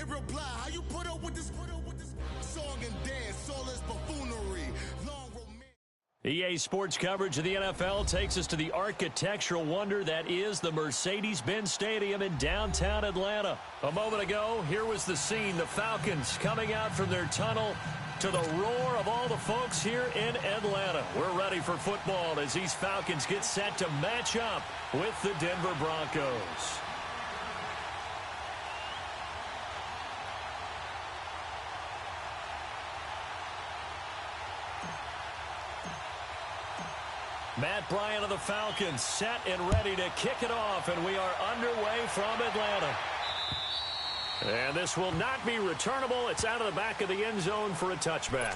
real blind. How you put up with this song and dance, all this buffoonery, long romance. EA Sports coverage of the NFL takes us to the architectural wonder that is the Mercedes-Benz Stadium in downtown Atlanta. A moment ago, here was the scene. The Falcons coming out from their tunnel to the roar of all the folks here in Atlanta. We're ready for football as these Falcons get set to match up with the Denver Broncos. Matt Bryant of the Falcons set and ready to kick it off, and we are underway from Atlanta. And this will not be returnable. It's out of the back of the end zone for a touchback.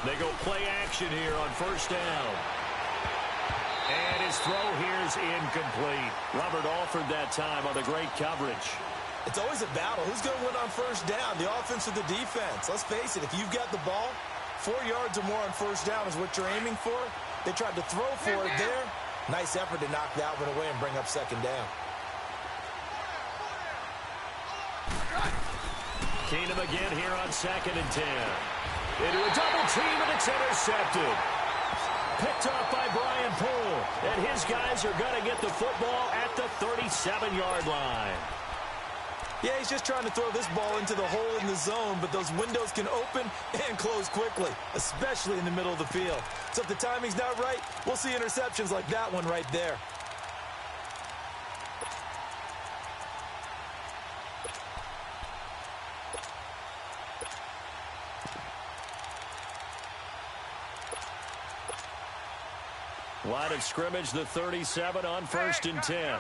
They go play action here on first down. And his throw here is incomplete. Robert Alford that time on the great coverage. It's always a battle. Who's going to win on first down, the offense or the defense? Let's face it, if you've got the ball, 4 yards or more on first down is what you're aiming for. They tried to throw for it there. Nice effort to knock that one away and bring up second down. Keenum again here on 2nd and 10. Into a double team, and it's intercepted. Picked off by Brian Poole. And his guys are going to get the football at the 37-yard line. Yeah, he's just trying to throw this ball into the hole in the zone, but those windows can open and close quickly, especially in the middle of the field. So if the timing's not right, we'll see interceptions like that one right there. Line of scrimmage, the 37 on 1st and 10.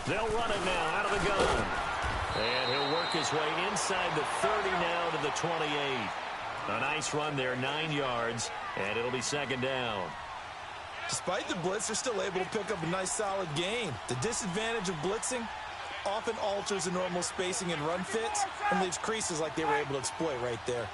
They'll run it now out of the gun. And he'll work his way inside the 30 now to the 28. A nice run there, 9 yards, and it'll be 2nd down. Despite the blitz, they're still able to pick up a nice solid gain. The disadvantage of blitzing often alters the normal spacing and run fits and leaves creases like they were able to exploit right there.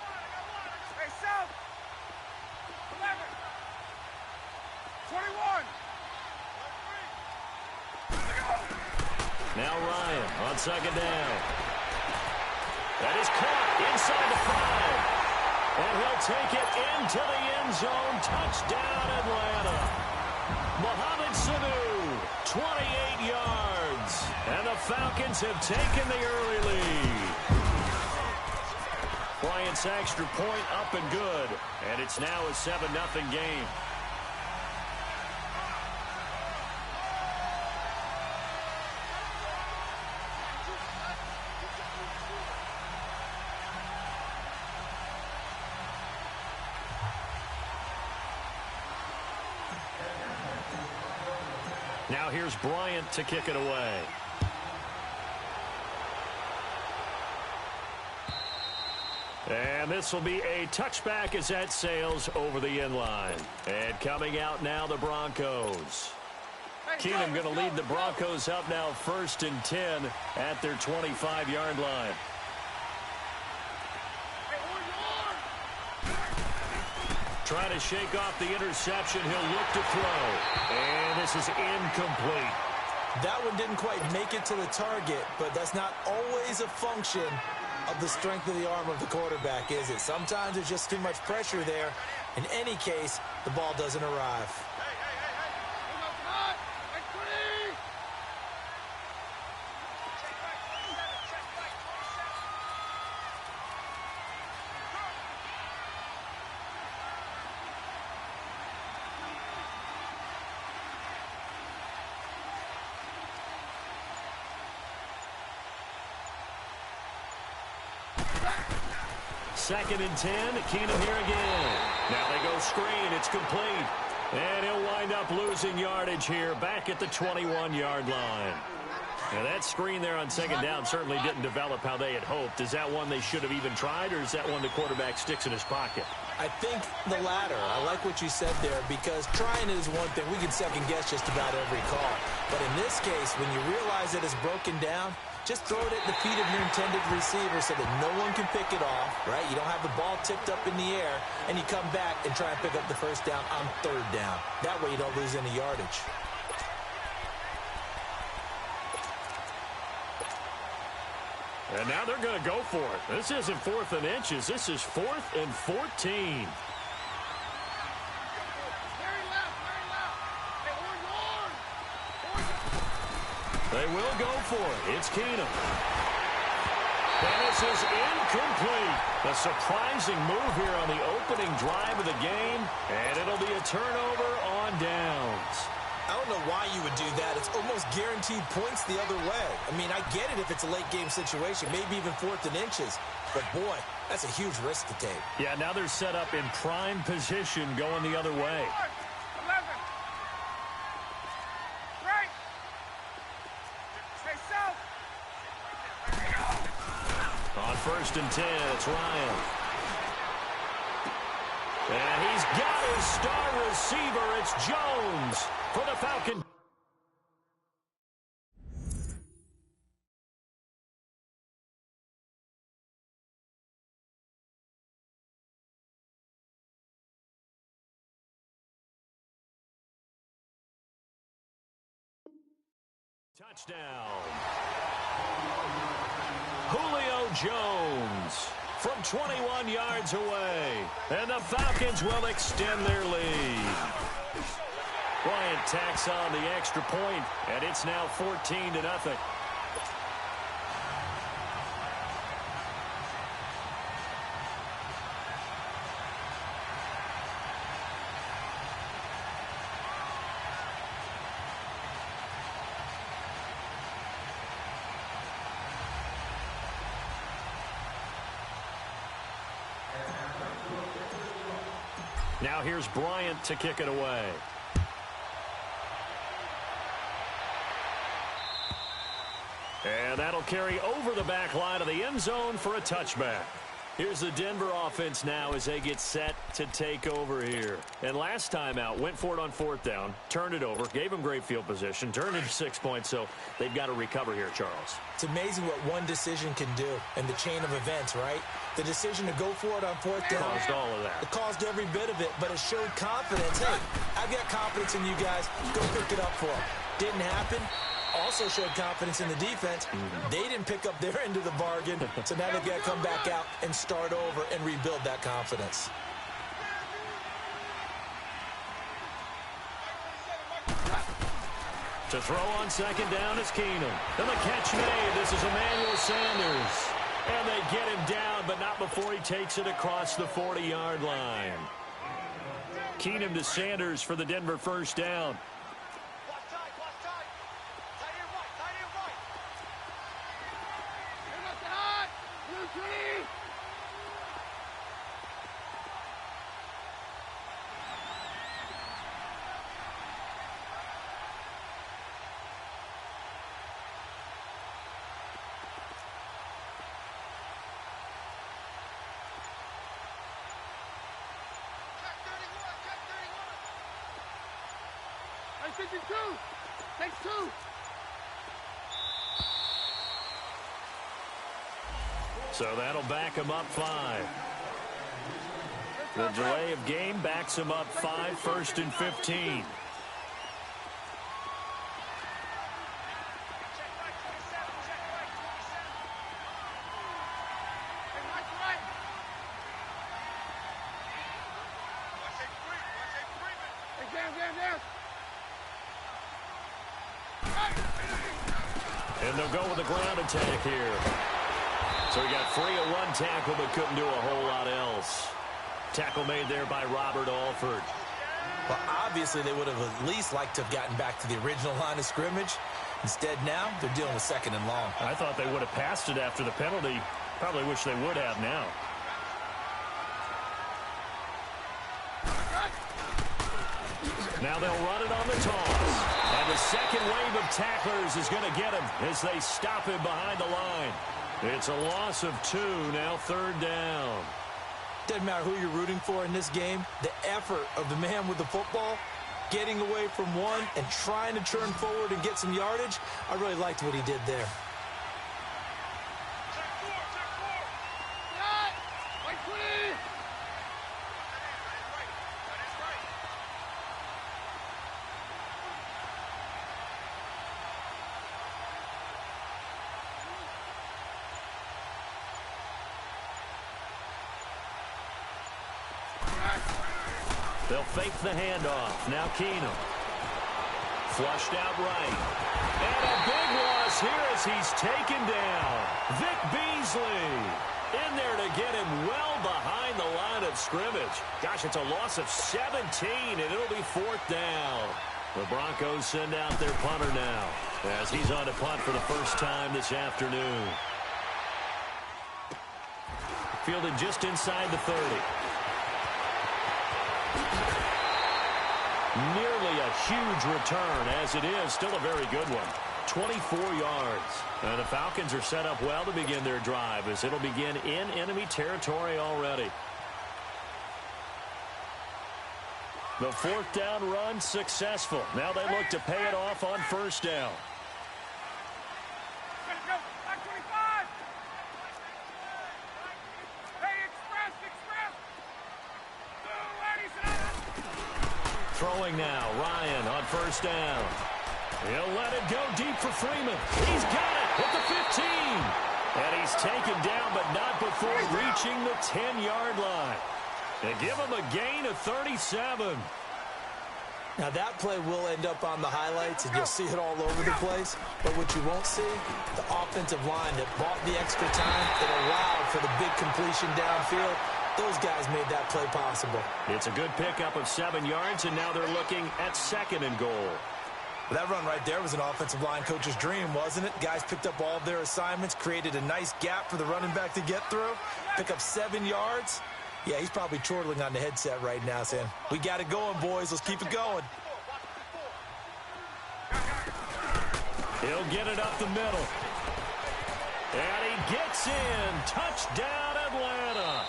Now Ryan on 2nd down. That is caught inside the 5. And he'll take it into the end zone. Touchdown, Atlanta. Mohamed Sanu, 28 yards. And the Falcons have taken the early lead. Bryant's extra point up and good. And it's now a 7-0 game. Now here's Bryant to kick it away. And this will be a touchback as that sails over the end line. And coming out now, the Broncos. Keenum going to lead the Broncos up now 1st and 10 at their 25-yard line. Trying to shake off the interception. He'll look to throw. And this is incomplete. That one didn't quite make it to the target, but that's not always a function of the strength of the arm of the quarterback, is it? Sometimes there's just too much pressure there. In any case, the ball doesn't arrive. Second and 10. Keenum here again. Now they go screen. It's complete. And he'll wind up losing yardage here back at the 21-yard line. Now that screen there on second down certainly didn't develop how they had hoped. Is that one they should have even tried, or is that one the quarterback sticks in his pocket? I think the latter. I like what you said there, because trying it is one thing. We can second-guess just about every call. But in this case, when you realize that it's broken down, just throw it at the feet of your intended receiver so that no one can pick it off, right? You don't have the ball tipped up in the air, and you come back and try and pick up the first down on third down. That way you don't lose any yardage. And now they're going to go for it. This isn't 4th and inches. This is 4th and 14. They will go for it. It's Keenum. And this is incomplete. A surprising move here on the opening drive of the game. And it'll be a turnover on downs. I don't know why you would do that. It's almost guaranteed points the other way. I mean, I get it if it's a late-game situation, maybe even 4th and inches. But, boy, that's a huge risk to take. Yeah, now they're set up in prime position going the other way. On 1st and 10, it's Ryan. And he's got his star receiver. It's Jones for the Falcons. Touchdown. Julio Jones from 21 yards away. And the Falcons will extend their lead. Bryant tacks on the extra point, and it's now 14-0. Now here's Bryant to kick it away. And that'll carry over the back line of the end zone for a touchback. Here's the Denver offense now as they get set to take over here. And last time out, went for it on 4th down, turned it over, gave them great field position, turned into 6 points, so they've got to recover here, Charles. It's amazing what one decision can do in the chain of events, right? The decision to go for it on 4th down. Caused all of that. It caused every bit of it, but it showed confidence. Hey, I've got confidence in you guys. Go pick it up for them. Didn't happen. Also showed confidence in the defense. They didn't pick up their end of the bargain, so now they've got to come back out and start over and rebuild that confidence. To throw on 2nd down is Keenum. And the catch made. This is Emmanuel Sanders. And they get him down, but not before he takes it across the 40-yard line. Keenum to Sanders for the Denver first down. So that'll back him up 5. The delay of game backs him up 5, 1st and 15. And they'll go with the ground attack here. So he got free of one tackle, but couldn't do a whole lot else. Tackle made there by Robert Alford. Well, obviously they would have at least liked to have gotten back to the original line of scrimmage. Instead, now they're dealing with 2nd and long. I thought they would have passed it after the penalty. Probably wish they would have now. Now they'll run it on the toss. And the second wave of tacklers is going to get him as they stop him behind the line. It's a loss of 2, now 3rd down. Doesn't matter who you're rooting for in this game. The effort of the man with the football, getting away from one and trying to turn forward and get some yardage, I really liked what he did there. They'll fake the handoff. Now Keenum. Flushed out right. And a big loss here as he's taken down. Vic Beasley in there to get him well behind the line of scrimmage. Gosh, it's a loss of 17, and it'll be 4th down. The Broncos send out their punter now as he's on to punt for the first time this afternoon. Fielded just inside the 30. Nearly a huge return, as it is still a very good one. 24 yards. And the Falcons are set up well to begin their drive as it'll begin in enemy territory already. The 4th down run successful. Now they look to pay it off on 1st down. Throwing now, Ryan on 1st down. He'll let it go deep for Freeman. He's got it at the 15. And he's taken down, but not before reaching the 10-yard line. They give him a gain of 37. Now that play will end up on the highlights, and you'll see it all over the place. But what you won't see, the offensive line that bought the extra time, that allowed for the big completion downfield. Those guys made that play possible. It's a good pickup of 7 yards, and now they're looking at 2nd and goal. Well, that run right there was an offensive line coach's dream, wasn't it? Guys picked up all of their assignments, created a nice gap for the running back to get through, pick up 7 yards. Yeah, he's probably chortling on the headset right now saying, we got it going, boys. Let's keep it going. He'll get it up the middle. And he gets in. Touchdown, Atlanta.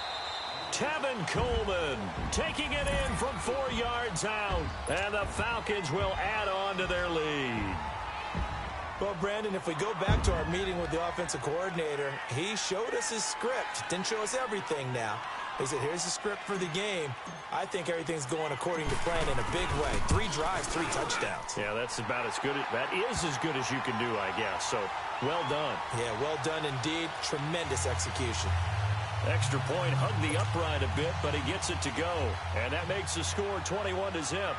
Tevin Coleman taking it in from 4 yards out. And the Falcons will add on to their lead. Well, Brandon, if we go back to our meeting with the offensive coordinator, he showed us his script. Didn't show us everything now. He said, here's the script for the game. I think everything's going according to plan in a big way. 3 drives, 3 touchdowns. Yeah, that's about as good. That is as good as you can do, I guess. So, well done. Yeah, well done indeed. Tremendous execution. Extra point hugged the upright a bit, but he gets it to go. And that makes the score 21-0.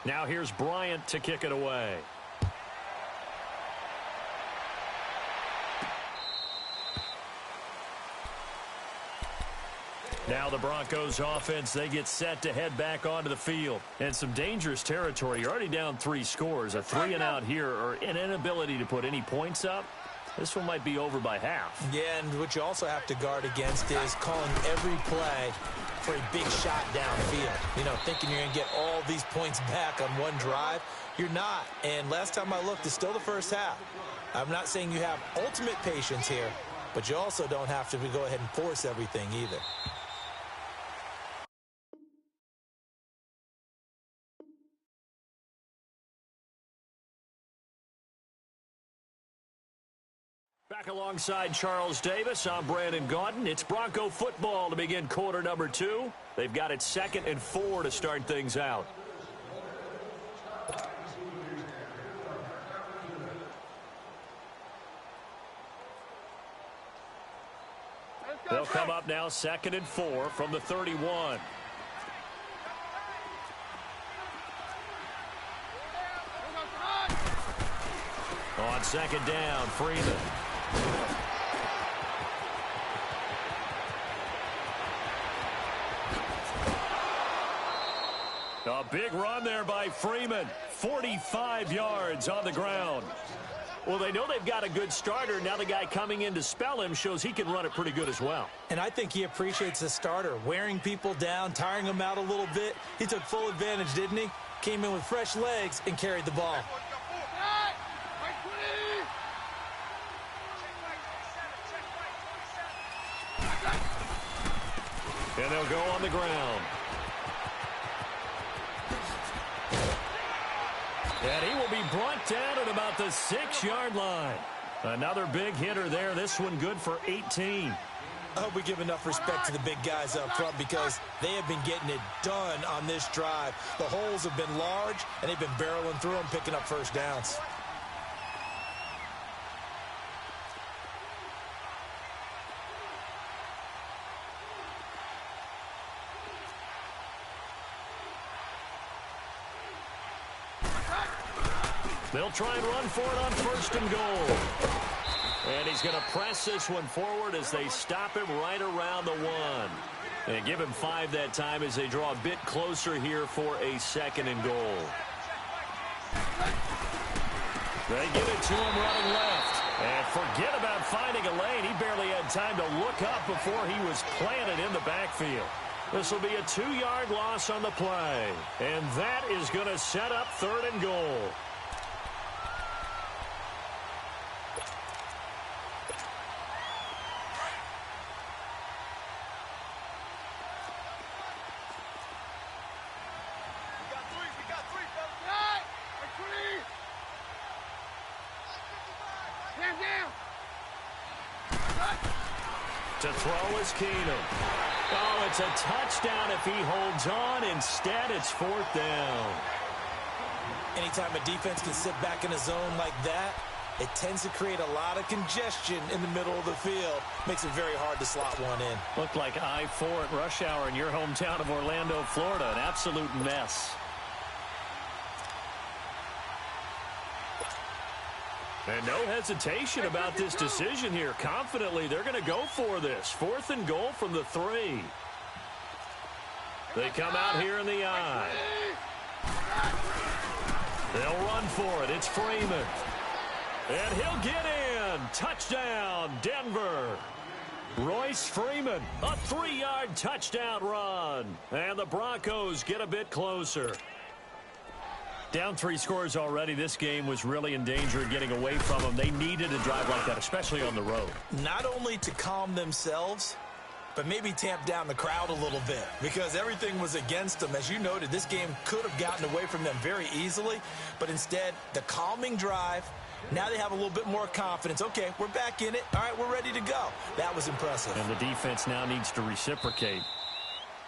Now here's Bryant to kick it away. Now the Broncos offense, they get set to head back onto the field. And some dangerous territory. You're already down 3 scores. A 3-and-out here, or an inability to put any points up. This one might be over by half. Yeah, and what you also have to guard against is calling every play for a big shot downfield. You know, thinking you're going to get all these points back on one drive. You're not. And last time I looked, it's still the first half. I'm not saying you have ultimate patience here, but you also don't have to go ahead and force everything either. Back alongside Charles Davis, I'm Brandon Gaudin. It's Bronco football to begin quarter number 2. They've got it 2nd and 4 to start things out. They'll come up now 2nd and 4 from the 31. On 2nd down, Freeman. A big run there by Freeman. 45 yards on the ground. Well, they know they've got a good starter. Now the guy coming in to spell him shows he can run it pretty good as well. And I think he appreciates the starter, wearing people down, tiring them out a little bit. He took full advantage, didn't he? Came in with fresh legs and carried the ball. And they'll go on the ground. And he will be brought down at about the 6-yard line. Another big hitter there. This one good for 18. I hope we give enough respect to the big guys up front because they have been getting it done on this drive. The holes have been large, and they've been barreling through them, picking up first downs. They'll try and run for it on 1st and goal. And he's going to press this one forward as they stop him right around the 1. And give him 5 that time as they draw a bit closer here for a 2nd and goal. They get it to him running left. And forget about finding a lane. He barely had time to look up before he was planted in the backfield. This will be a 2-yard loss on the play. And that is going to set up 3rd and goal. To throw is Keenum. Oh, it's a touchdown if he holds on. Instead, it's 4th down. Anytime a defense can sit back in a zone like that, it tends to create a lot of congestion in the middle of the field. Makes it very hard to slot one in. Looked like I-4 at rush hour in your hometown of Orlando, Florida. An absolute mess. And no hesitation about this decision here. Confidently, they're going to go for this. 4th and goal from the 3. They come out here in the I. They'll run for it. It's Freeman. And he'll get in. Touchdown, Denver. Royce Freeman, a 3-yard touchdown run. And the Broncos get a bit closer. Down 3 scores already. This game was really in danger of getting away from them. They needed a drive like that, especially on the road. Not only to calm themselves, but maybe tamp down the crowd a little bit because everything was against them. As you noted, this game could have gotten away from them very easily, but instead, the calming drive, now they have a little bit more confidence. Okay, we're back in it. All right, we're ready to go. That was impressive. And the defense now needs to reciprocate.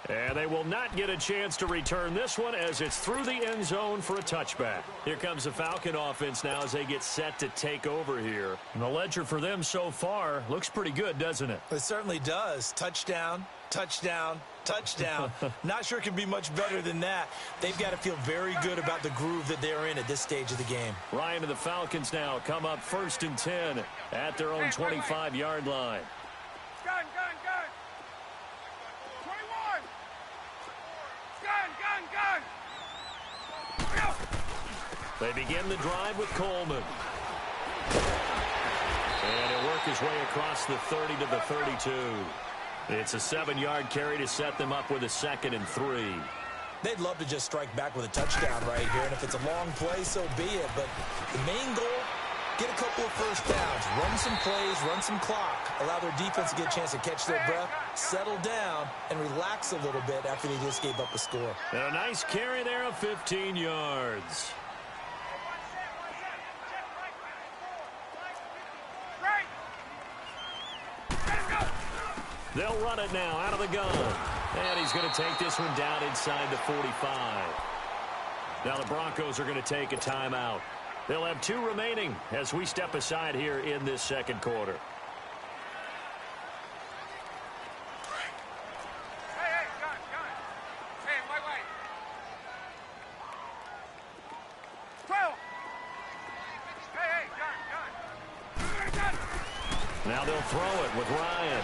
And they will not get a chance to return this one as it's through the end zone for a touchback. Here comes the Falcon offense now as they get set to take over here. And the ledger for them so far looks pretty good, doesn't it? It certainly does. Touchdown, touchdown, touchdown. Not sure it can be much better than that. They've got to feel very good about the groove that they're in at this stage of the game. Ryan and the Falcons now come up 1st and 10 at their own 25-yard line. Gun, gun, gun. 21. Gun, gun, gun. They begin the drive with Coleman. And he'll work his way across the 30 to the 32. It's a 7-yard carry to set them up with a 2nd and 3. They'd love to just strike back with a touchdown right here, and if it's a long play, so be it. But the main goal, get a couple of first downs, run some plays, run some clock, allow their defense to get a chance to catch their breath, settle down, and relax a little bit after they just gave up a score. And a nice carry there of 15 yards. They'll run it now out of the gun. And he's going to take this one down inside the 45. Now the Broncos are going to take a timeout. They'll have 2 remaining as we step aside here in this 2nd quarter. Hey, gun, gun. Hey, wait. 12. Hey, gun. Now they'll throw it with Ryan.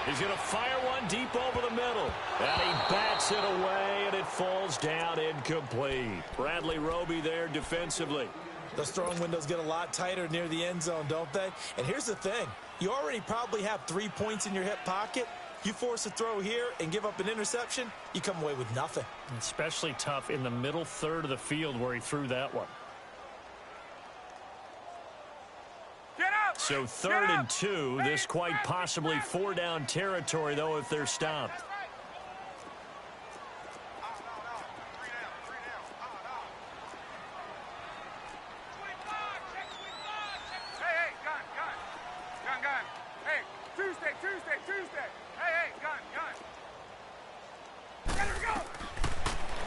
He's going to fire one deep over the middle. And he bats it away, and it falls down incomplete. Bradley Roby there defensively. Those throwing windows get a lot tighter near the end zone, don't they? And here's the thing. You already probably have 3 points in your hip pocket. You force a throw here and give up an interception, you come away with nothing. Especially tough in the middle third of the field where he threw that one. Get up! So 3rd and 2. This quite possibly 4-down territory, though, if they're stopped.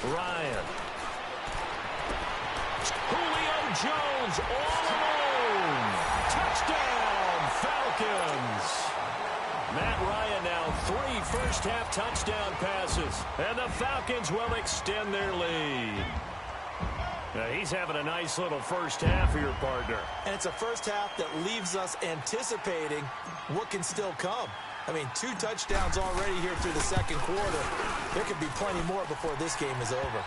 Ryan. Julio Jones all alone. Touchdown, Falcons. Matt Ryan now 3 first-half touchdown passes. And the Falcons will extend their lead. Now, he's having a nice little first half for your partner. And it's a first half that leaves us anticipating what can still come. I mean, 2 touchdowns already here through the second quarter. There could be plenty more before this game is over.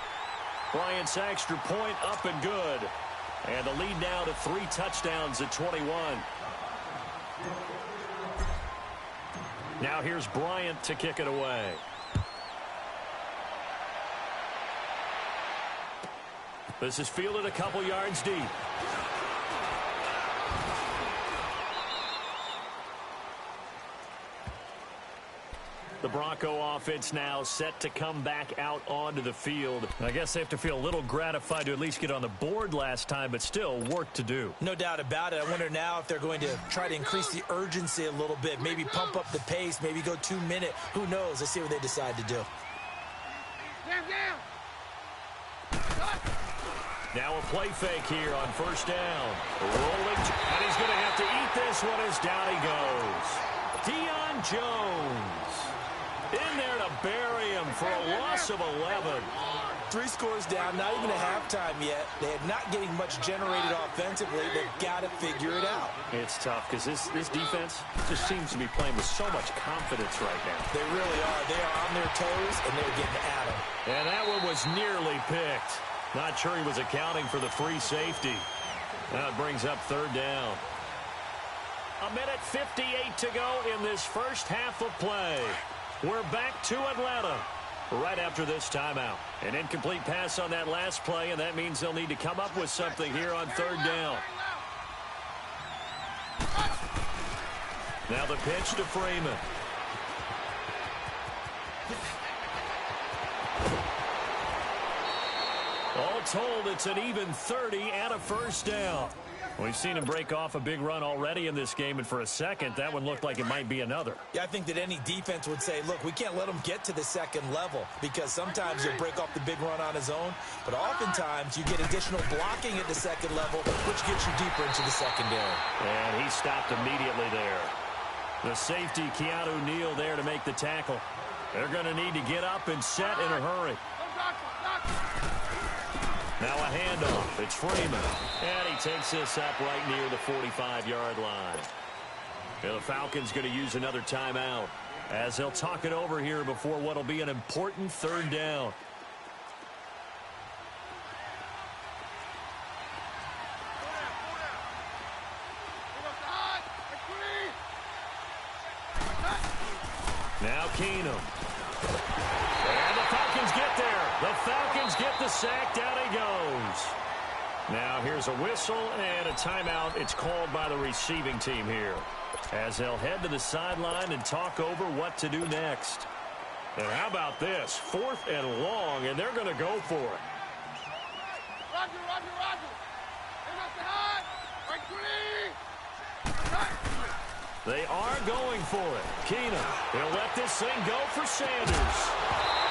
Bryant's extra point up and good. And the lead now to 3 touchdowns at 21. Now here's Bryant to kick it away. This is fielded a couple yards deep. The Bronco offense now set to come back out onto the field. I guess they have to feel a little gratified to at least get on the board last time, but still work to do. No doubt about it. I wonder now if they're going to try to increase the urgency a little bit, maybe pump up the pace, maybe go 2-minute. Who knows? Let's see what they decide to do. Now a play fake here on first down. Rolling, and he's going to have to eat this one as down he goes. Deion Jones in there to bury him for a loss of 11. 3 scores down, not even a halftime yet. They're not getting much generated offensively. They've got to figure it out. It's tough because this defense just seems to be playing with so much confidence right now. They really are. They are on their toes, and they're getting at them. And that one was nearly picked. Not sure he was accounting for the free safety. Now it brings up 3rd down. 1:58 to go in this first half of play. We're back to Atlanta right after this timeout. An incomplete pass on that last play, and that means they'll need to come up with something here on 3rd down. Now the pitch to Freeman. All told, it's an even 30 and a first down. We've seen him break off a big run already in this game, and for a second, that one looked like it might be another. Yeah, I think that any defense would say, look, we can't let him get to the second level because sometimes he'll break off the big run on his own, but oftentimes you get additional blocking at the second level, which gets you deeper into the secondary. And he stopped immediately there. The safety, Keanu Neal, there to make the tackle. They're going to need to get up and set in a hurry. Now a handoff. It's Freeman. And he takes this up right near the 45-yard line. And the Falcons going to use another timeout as they'll talk it over here before what will be an important 3rd down. Now Keenum. And the Falcons get there. The Falcons get the sack. Down he goes. Now here's a whistle and a timeout. It's called by the receiving team here as they'll head to the sideline and talk over what to do next. And how about this? 4th and long, and they're going to go for it. Roger. They are going for it. Keenum, he'll let this thing go for Sanders.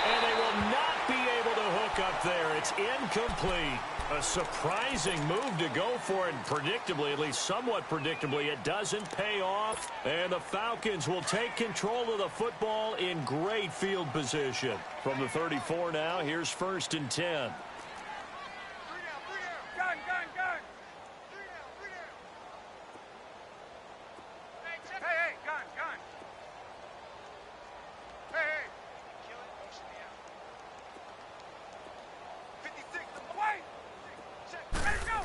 And they will not be able to hook up there. It's incomplete. A surprising move to go for it. Predictably, at least somewhat predictably, it doesn't pay off. And the Falcons will take control of the football in great field position. From the 34 now, here's 1st and 10. Gun. Hey, gun. Hey. Kill it, motion me out. 56, away. Check, ready, go.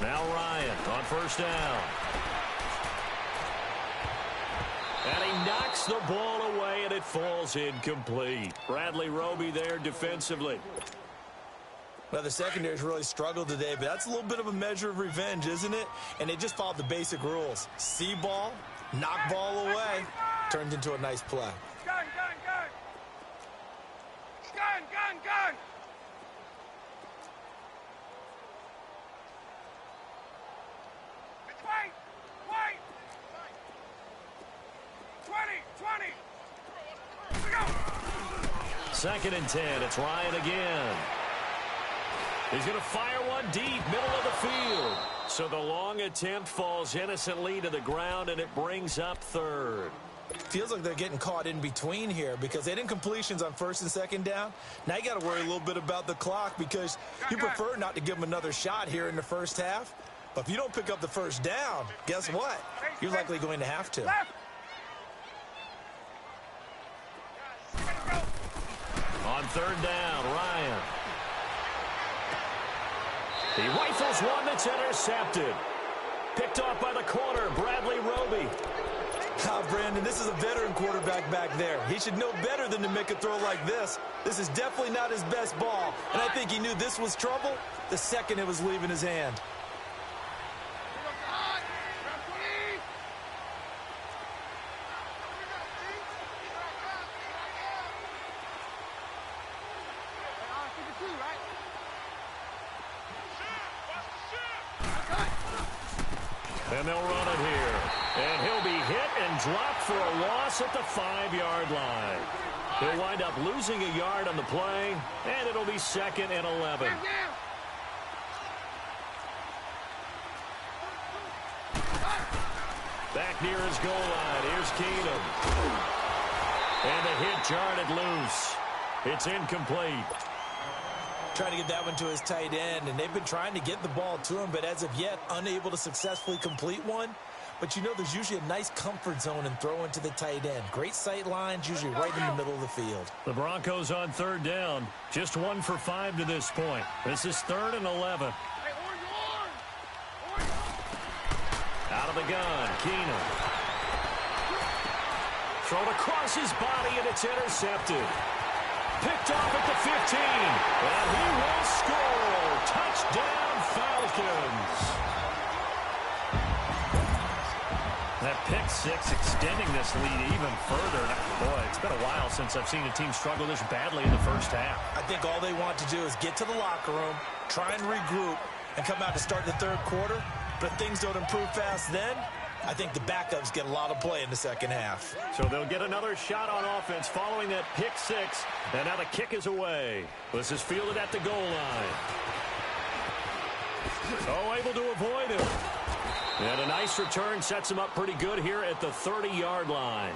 Now Ryan on first down. And he knocks the ball away, and it falls incomplete. Bradley Roby there defensively. Well, the secondary's really struggled today, but that's a little bit of a measure of revenge, isn't it? And they just followed the basic rules. See ball, knock ball away, turned into a nice play. Gun, gun, gun! Gun, gun, gun! Wait! Wait! 20! 20! Here we go! 2nd and 10. It's Ryan again. He's going to fire one deep, middle of the field. So the long attempt falls innocently to the ground, and it brings up 3rd. Feels like they're getting caught in between here because they didn't completions on 1st and 2nd down. Now you got to worry a little bit about the clock because you prefer not to give them another shot here in the first half. But if you don't pick up the 1st down, guess what? You're likely going to have to. On 3rd down, Ryan. He rifles one that's intercepted. Picked off by the corner, Bradley Roby. Brandon, this is a veteran quarterback back there. He should know better than to make a throw like this. This is definitely not his best ball, and I think he knew this was trouble the second it was leaving his hand. And they'll run it here. And he'll be hit and dropped for a loss at the 5-yard line. He'll wind up losing a yard on the play, and it'll be 2nd and 11. Back near his goal line. Here's Keenum. And the hit jarred it loose. It's incomplete. Trying to get that one to his tight end, and they've been trying to get the ball to him, but as of yet, unable to successfully complete one. But you know there's usually a nice comfort zone in throwing to the tight end. Great sight lines, usually right in the middle of the field. The Broncos on 3rd down. Just 1 for 5 to this point. This is 3rd and 11. Out of the gun, Keenum. Thrown across his body, and it's intercepted. Picked off at the 15, and he will score. Touchdown, Falcons. That pick 6 extending this lead even further. Boy, it's been a while since I've seen a team struggle this badly in the first half. I think all they want to do is get to the locker room, try and regroup, and come out to start the 3rd quarter. But if things don't improve fast then, I think the backups get a lot of play in the 2nd half. So they'll get another shot on offense following that pick 6. And now the kick is away. This is fielded at the goal line. Oh, able to avoid it. And a nice return sets him up pretty good here at the 30-yard line.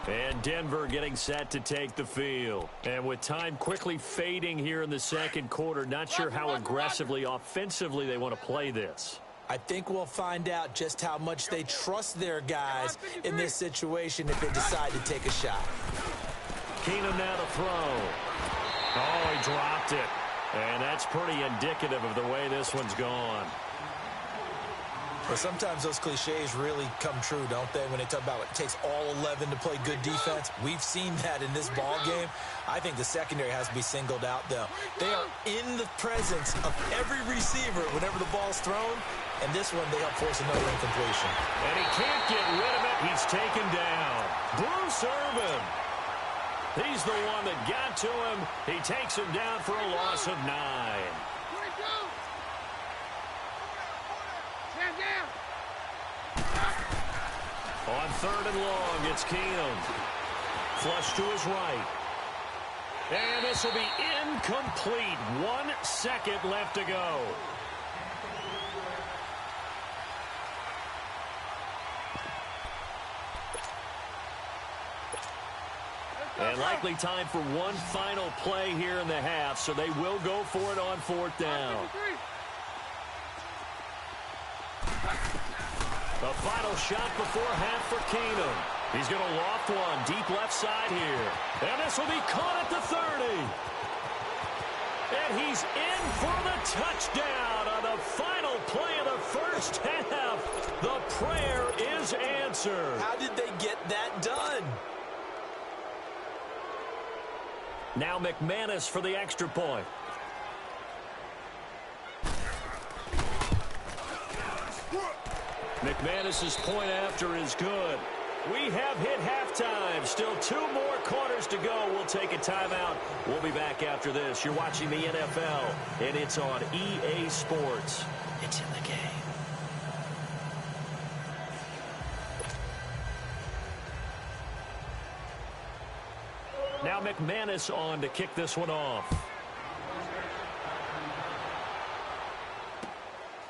And Denver getting set to take the field. And with time quickly fading here in the 2nd quarter, not sure how aggressively, offensively they want to play this. I think we'll find out just how much they trust their guys in this situation if they decide to take a shot. Keenum now to throw. Oh, he dropped it. And that's pretty indicative of the way this one's gone. Well, sometimes those cliches really come true, don't they? When they talk about it takes all 11 to play good defense. We've seen that in this ball game. I think the secondary has to be singled out, though. They are in the presence of every receiver whenever the ball's thrown. And this one, they help force another incompletion. And he can't get rid of it. He's taken down. Bruce Irvin. He's the one that got to him. He takes him down for a loss of 9. On 3rd and long, it's Keenum. Flush to his right. And this will be incomplete. 1 second left to go. And likely time for one final play here in the half, so they will go for it on 4th down. The final shot before half for Keenum. He's going to loft one deep left side here. And this will be caught at the 30. And he's in for the touchdown. A And the final play of the first half, the prayer is answered. How did they get that done? Now McManus for the extra point. McManus's point after is good. We have hit halftime. Still 2 more quarters to go. We'll take a timeout. We'll be back after this. You're watching the NFL, and it's on EA Sports. It's in the game. Now McManus on to kick this one off.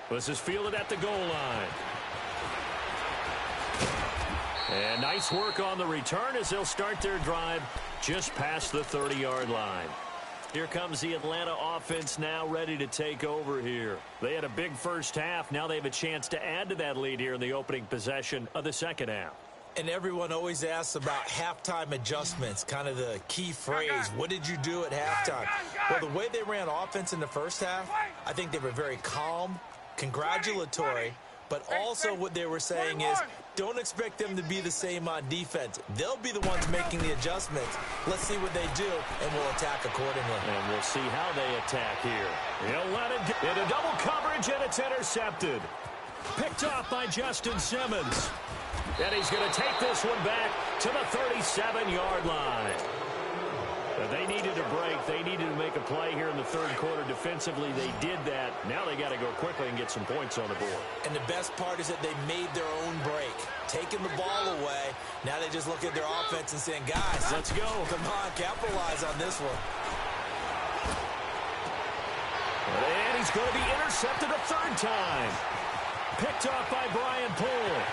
This is fielded at the goal line. And nice work on the return as they'll start their drive just past the 30-yard line. Here comes the Atlanta offense now ready to take over here. They had a big first half. Now they have a chance to add to that lead here in the opening possession of the second half. And everyone always asks about halftime adjustments, kind of the key phrase. What did you do at halftime? Well, the way they ran offense in the first half, I think they were very calm, congratulatory, but also what they were saying is don't expect them to be the same on defense. They'll be the ones making the adjustments. Let's see what they do, and we'll attack accordingly. And we'll see how they attack here. He'll let it get into double coverage, and it's intercepted. Picked off by Justin Simmons. And he's going to take this one back to the 37-yard line. They needed a break. They needed to make a play here in the third quarter. Defensively, they did that. Now they got to go quickly and get some points on the board. And the best part is that they made their own break, taking the ball away. Now they just look at their offense and saying, guys, let's go. Come on, capitalize on this one. And he's going to be intercepted a third time. Picked off by Brian Poole.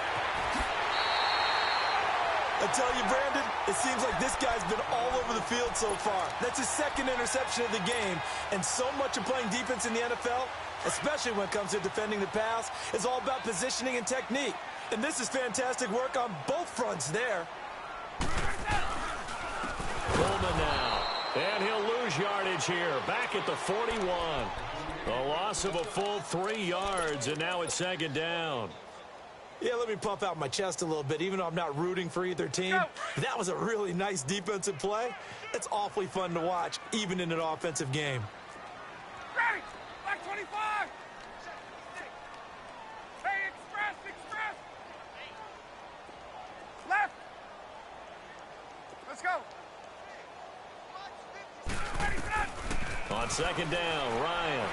I tell you, Brandon, it seems like this guy's been all over the field so far. That's his second interception of the game. And so much of playing defense in the NFL, especially when it comes to defending the pass, is all about positioning and technique. And this is fantastic work on both fronts there. Coleman now. And he'll lose yardage here. Back at the 41. A loss of a full 3 yards, and now it's second down. Yeah, let me puff out my chest a little bit, even though I'm not rooting for either team. That was a really nice defensive play. It's awfully fun to watch, even in an offensive game. Ready! Back 25! Hey, express! Left! Let's go! Ready, set! On second down, Ryan.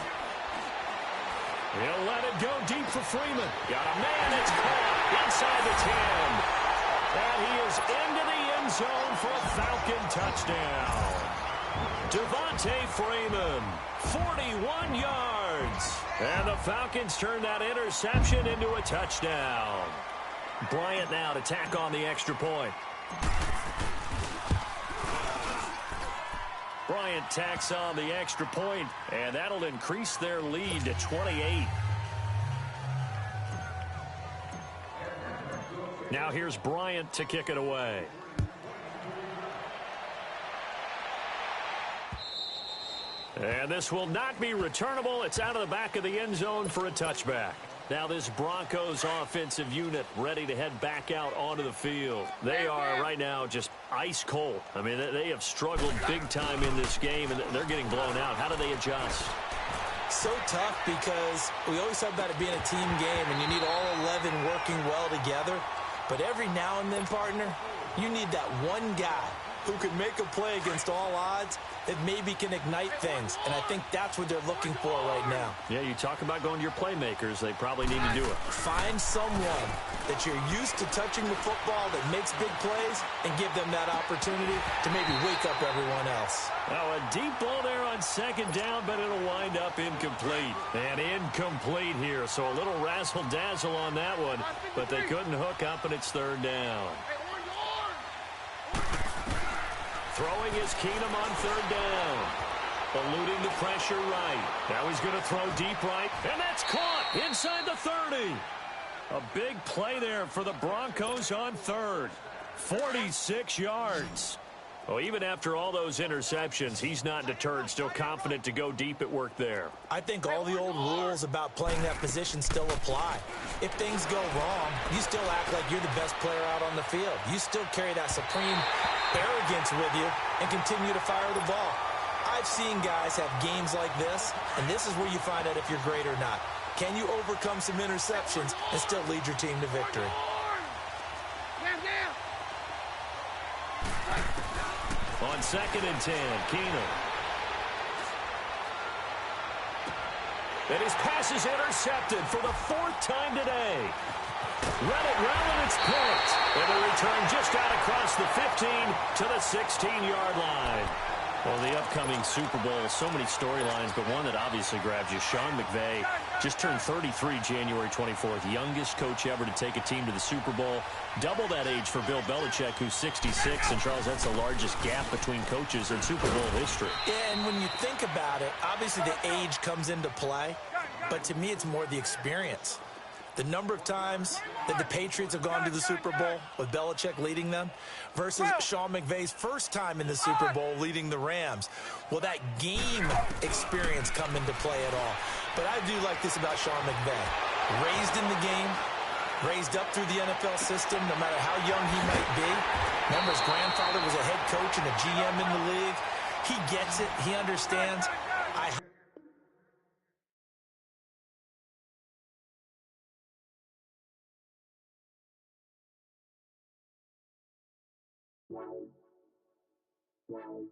He'll let it go deep for Freeman. Got a man that's caught inside the 10. And he is into the end zone for a Falcon touchdown. Devontae Freeman, 41 yards. And the Falcons turn that interception into a touchdown. Bryant now to tack on the extra point. Bryant tacks on the extra point, and that'll increase their lead to 28. Now here's Bryant to kick it away. And this will not be returnable. It's out of the back of the end zone for a touchback. Now this Broncos offensive unit ready to head back out onto the field. They are right now just ice cold. I mean, they have struggled big time in this game, and they're getting blown out. How do they adjust? So tough because we always talk about it being a team game, and you need all 11 working well together. But every now and then, partner, you need that one guy who can make a play against all odds that maybe can ignite things. And I think that's what they're looking for right now. Yeah, you talk about going to your playmakers. They probably need to do it. Find someone that you're used to touching the football that makes big plays and give them that opportunity to maybe wake up everyone else. Now a deep ball there on second down, but it'll wind up incomplete. And incomplete here, so a little razzle-dazzle on that one, but they couldn't hook up, and it's third down. Throwing is Keenum on third down. Eluding the pressure right. Now he's going to throw deep right, and that's caught inside the 30. A big play there for the Broncos on third. 46 yards. Well, even after all those interceptions, he's not deterred, still confident to go deep at work there. I think all the old rules about playing that position still apply. If things go wrong, you still act like you're the best player out on the field. You still carry that supreme arrogance with you and continue to fire the ball. I've seen guys have games like this, and this is where you find out if you're great or not. Can you overcome some interceptions and still lead your team to victory? On 2nd and 10, Keenum. And his pass is intercepted for the 4th time today. Run it well, and it's picked. And the return just out across the 15 to the 16-yard line. Well, the upcoming Super Bowl, so many storylines, but one that obviously grabs you. Sean McVay just turned 33 January 24th, youngest coach ever to take a team to the Super Bowl. Double that age for Bill Belichick, who's 66. And, Charles, that's the largest gap between coaches in Super Bowl history. Yeah, and when you think about it, obviously the age comes into play. But to me, it's more the experience. The number of times that the Patriots have gone to the Super Bowl with Belichick leading them versus Sean McVay's first time in the Super Bowl leading the Rams. Will that game experience come into play at all? But I do like this about Sean McVay. Raised in the game, raised up through the NFL system, no matter how young he might be. Remember, his grandfather was a head coach and a GM in the league. He gets it. He understands. Wow.